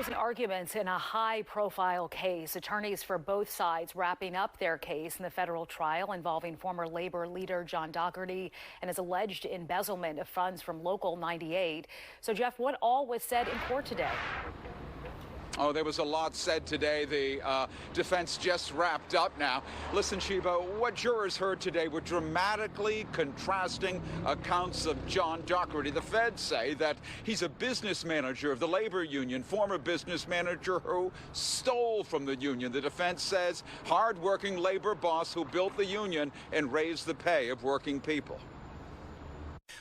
Closing arguments in a high-profile case. Attorneys for both sides wrapping up their case in the federal trial involving former labor leader John Dougherty and his alleged embezzlement of funds from Local 98. So, Jeff, what all was said in court today? Oh, there was a lot said today. The defense just wrapped up now. Listen, Sheba, what jurors heard today were dramatically contrasting accounts of John Dougherty. The feds say that he's a business manager of the labor union, former business manager who stole from the union. The defense says hard-working labor boss who built the union and raised the pay of working people.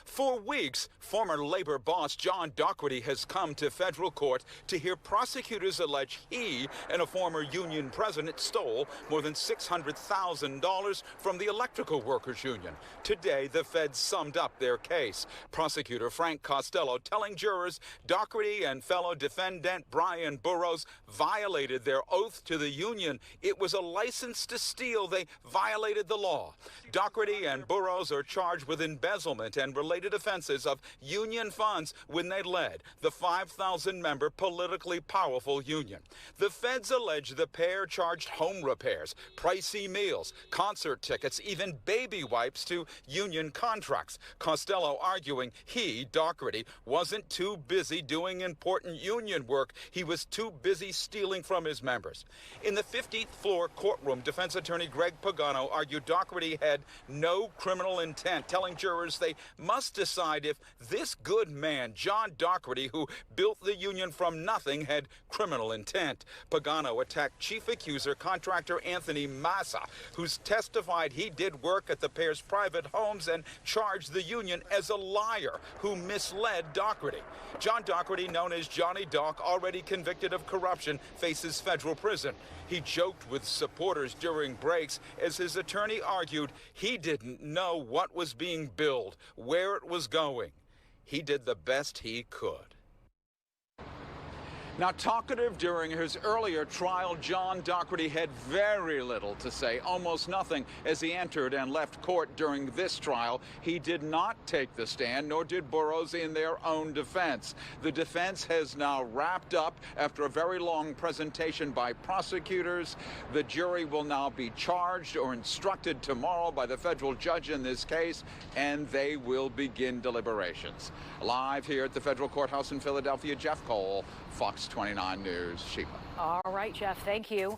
For weeks, former labor boss John Dougherty has come to federal court to hear prosecutors allege he and a former union president stole more than $600,000 from the electrical workers union. Today, the feds summed up their case. Prosecutor Frank Costello telling jurors Dougherty and fellow defendant Brian Burrows violated their oath to the union. It was a license to steal. They violated the law. Dougherty and Burrows are charged with embezzlement and related offenses of union funds when they led the 5,000-member politically powerful union. The feds allege the pair charged home repairs, pricey meals, concert tickets, even baby wipes to union contracts. Costello arguing he, Dougherty, wasn't too busy doing important union work. He was too busy stealing from his members. In the 15th floor courtroom, defense attorney Greg Pagano argued Dougherty had no criminal intent, telling jurors they must decide if this good man, John Dougherty, who built the union from nothing, had criminal intent. Pagano attacked chief accuser contractor Anthony Massa, who's testified he did work at the pair's private homes, and charged the union as a liar who misled Dougherty. John Dougherty, known as Johnny Doc, already convicted of corruption, faces federal prison. He joked with supporters during breaks as his attorney argued he didn't know what was being billed, where it was going. He did the best he could. Now, talkative during his earlier trial, John Dougherty had very little to say, almost nothing, as he entered and left court during this trial. He did not take the stand, nor did Burrows in their own defense. The defense has now wrapped up after a very long presentation by prosecutors. The jury will now be charged or instructed tomorrow by the federal judge in this case, and they will begin deliberations. Live here at the federal courthouse in Philadelphia, Jeff Cole, Fox 29 News. Sheba. All right, Jeff, thank you.